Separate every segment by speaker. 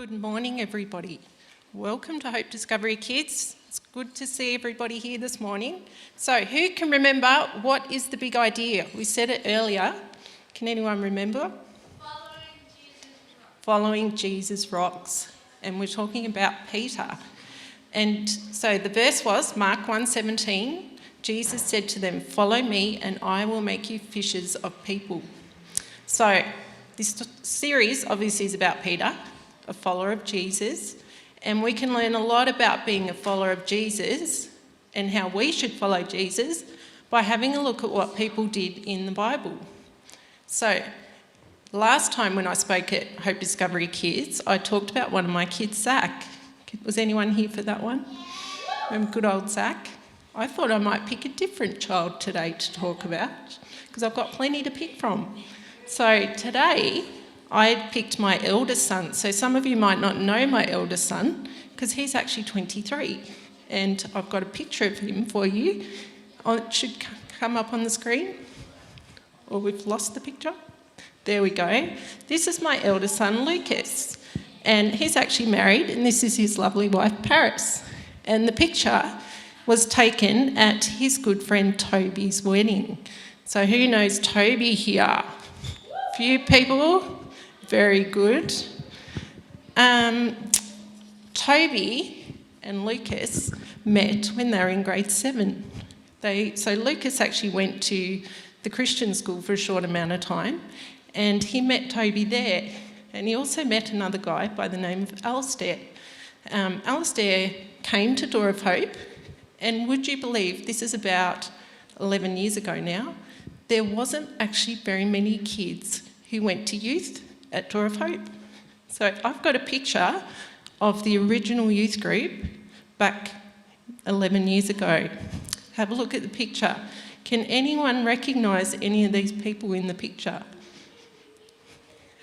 Speaker 1: Good morning, everybody. Welcome to Hope Discovery Kids. It's good to see everybody here this morning. So, who can remember what is the big idea? We said it earlier. Can anyone remember? Following Jesus rocks. And we're talking about Peter. And so the verse was Mark 1:17. Jesus said to them, "Follow me and I will make you fishers of people." So this series obviously is about Peter, a follower of Jesus, and we can learn a lot about being a follower of Jesus and how we should follow Jesus by having a look at what people did in the Bible. So last time when I spoke at Hope Discovery Kids, I talked about one of my kids, Zach. Was anyone here for that one? Good old Zach. I thought I might pick a different child today to talk about because I've got plenty to pick from. So today I picked my eldest son. So some of you might not know my eldest son because he's actually 23, and I've got a picture of him for you. It should come up on the screen, or we've lost the picture. There we go. This is my eldest son, Lucas, and he's actually married, and this is his lovely wife, Paris. And the picture was taken at his good friend Toby's wedding. So who knows Toby here? Few people. Very good. Toby and Lucas met when they were in grade 7. So Lucas actually went to the Christian school for a short amount of time, and he met Toby there. And he also met another guy by the name of Alistair. Alistair came to Door of Hope, and would you believe, this is about 11 years ago now, there wasn't actually very many kids who went to youth at Door of Hope. So I've got a picture of the original youth group back 11 years ago. Have a look at the picture. Can anyone recognise any of these people in the picture?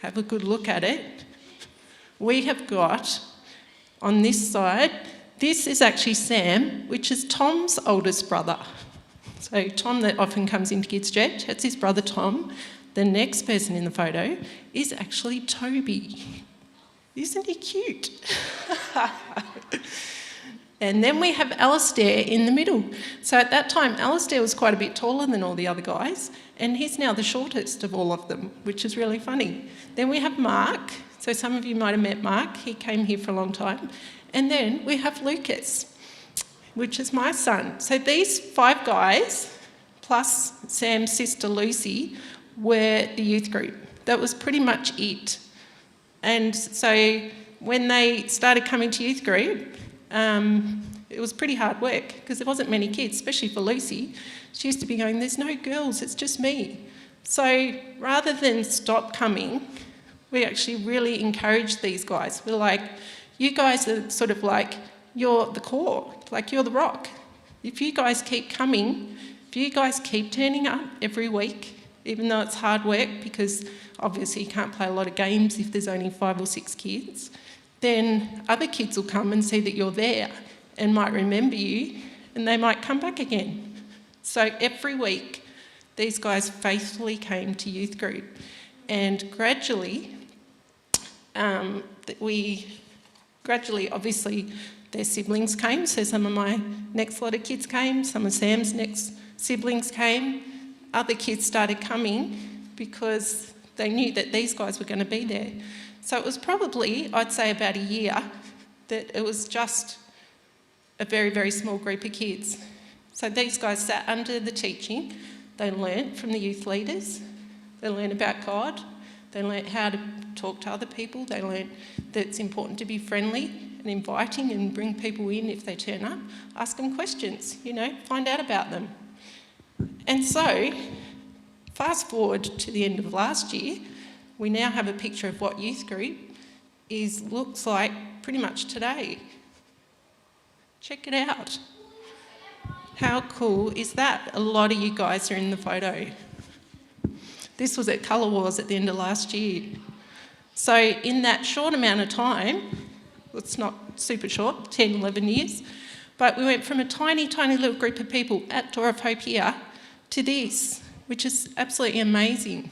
Speaker 1: Have a good look at it. We have got, on this side, this is actually Sam, which is Tom's oldest brother. So Tom that often comes into Kids Church, that's his brother Tom. The next person in the photo is actually Toby. Isn't he cute? And then we have Alistair in the middle. So at that time, Alistair was quite a bit taller than all the other guys, and he's now the shortest of all of them, which is really funny. Then we have Mark. So some of you might have met Mark. He came here for a long time. And then we have Lucas, which is my son. So these 5 guys, plus Sam's sister Lucy, were the youth group. That was pretty much it. And so when they started coming to youth group, it was pretty hard work because there wasn't many kids, especially for Lucy. She used to be going, "There's no girls, it's just me." So rather than stop coming, we actually really encouraged these guys. We're like, you guys are sort of like, you're the core, like you're the rock. If you guys keep coming, if you guys keep turning up every week, even though it's hard work because obviously you can't play a lot of games if there's only 5 or 6 kids, then other kids will come and see that you're there and might remember you, and they might come back again. So every week, these guys faithfully came to youth group, and gradually, obviously, their siblings came. So some of my next lot of kids came, some of Sam's next siblings came. Other kids started coming because they knew that these guys were going to be there. So it was probably, I'd say, about a year that it was just a very, very small group of kids. So these guys sat under the teaching. They learnt from the youth leaders. They learnt about God. They learnt how to talk to other people. They learnt that it's important to be friendly and inviting and bring people in if they turn up. Ask them questions, find out about them. And so, fast forward to the end of last year, we now have a picture of what youth group looks like pretty much today. Check it out. How cool is that? A lot of you guys are in the photo. This was at Colour Wars at the end of last year. So in that short amount of time, it's not super short, 10, 11 years, but we went from a tiny, tiny little group of people at Door of Hope here to this, which is absolutely amazing.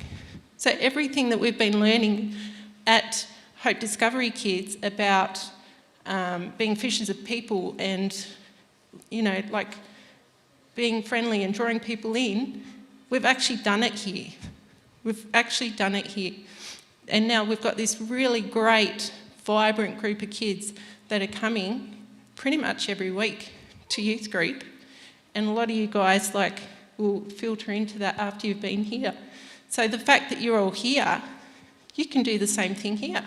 Speaker 1: So everything that we've been learning at Hope Discovery kids about being fishers of people and, like being friendly and drawing people in, we've actually done it here. We've actually done it here. And now we've got this really great, vibrant group of kids that are coming pretty much every week to youth group. And a lot of you guys will filter into that after you've been here. So the fact that you're all here, you can do the same thing here.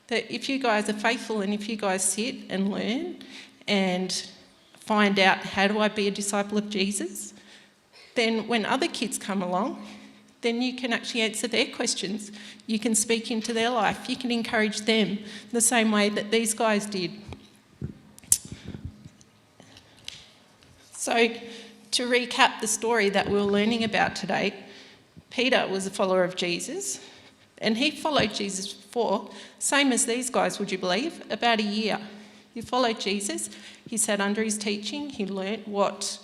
Speaker 1: That if you guys are faithful and if you guys sit and learn and find out, how do I be a disciple of Jesus? Then when other kids come along, then you can actually answer their questions. You can speak into their life. You can encourage them the same way that these guys did. So to recap the story that we're learning about today, Peter was a follower of Jesus, and he followed Jesus for, same as these guys, would you believe, about a year. He followed Jesus, he sat under his teaching, he learnt what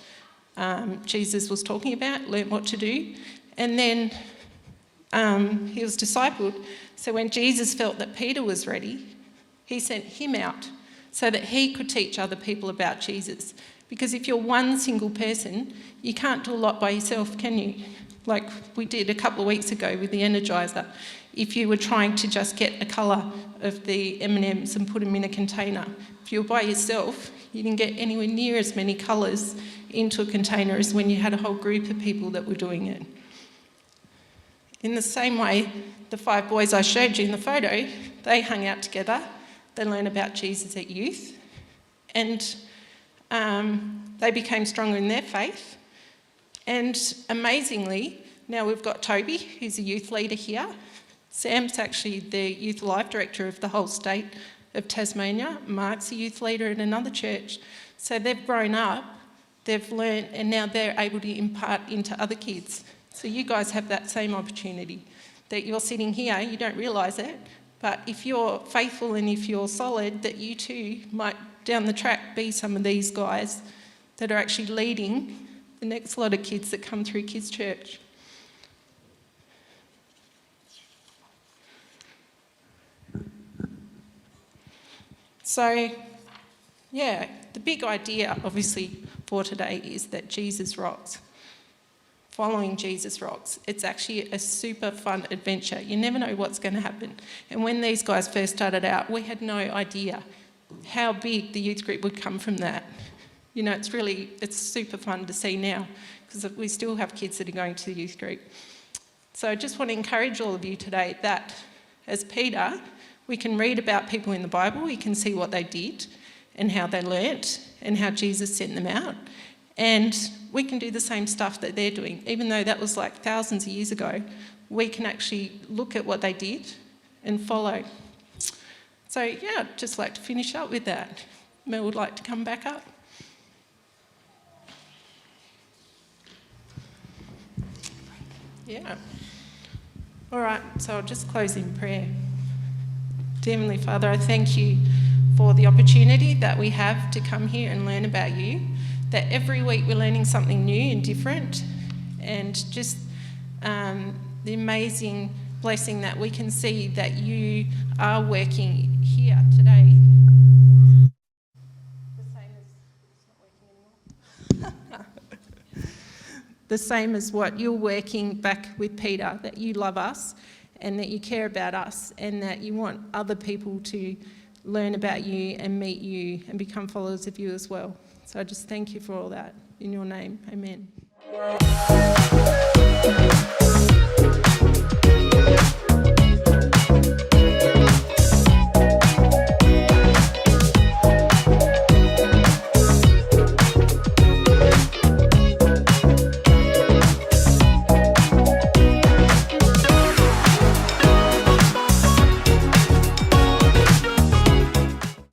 Speaker 1: Jesus was talking about, learnt what to do, and then he was discipled. So when Jesus felt that Peter was ready, he sent him out so that he could teach other people about Jesus. Because if you're one single person, you can't do a lot by yourself, can you? Like we did a couple of weeks ago with the Energizer. If you were trying to just get a colour of the M&Ms and put them in a container, if you were by yourself, you didn't get anywhere near as many colours into a container as when you had a whole group of people that were doing it. In the same way, the 5 boys I showed you in the photo, they hung out together, they learned about Jesus at youth, and they became stronger in their faith. And amazingly, now we've got Toby, who's a youth leader here. Sam's actually the youth life director of the whole state of Tasmania. Mark's a youth leader in another church. So they've grown up, they've learned, and now they're able to impart into other kids. So you guys have that same opportunity, that you're sitting here, you don't realise it, but if you're faithful and if you're solid, that you too might down the track be some of these guys that are actually leading the next lot of kids that come through Kids Church. So, the big idea obviously for today is that Jesus rocks. Following Jesus rocks. It's actually a super fun adventure. You never know what's going to happen. And when these guys first started out, we had no idea how big the youth group would come from that. It's super fun to see now because we still have kids that are going to the youth group. So I just want to encourage all of you today that as Peter, we can read about people in the Bible, we can see what they did and how they learnt and how Jesus sent them out. And we can do the same stuff that they're doing. Even though that was like thousands of years ago, we can actually look at what they did and follow. So I'd just like to finish up with that. Mel would like to come back up. Yeah. All right, so I'll just close in prayer. Dear Heavenly Father, I thank you for the opportunity that we have to come here and learn about you, that every week we're learning something new and different, and just the amazing blessing that we can see that you are working here today. The same as what you're working back with Peter, that you love us and that you care about us and that you want other people to learn about you and meet you and become followers of you as well. So I just thank you for all that. In your name, amen.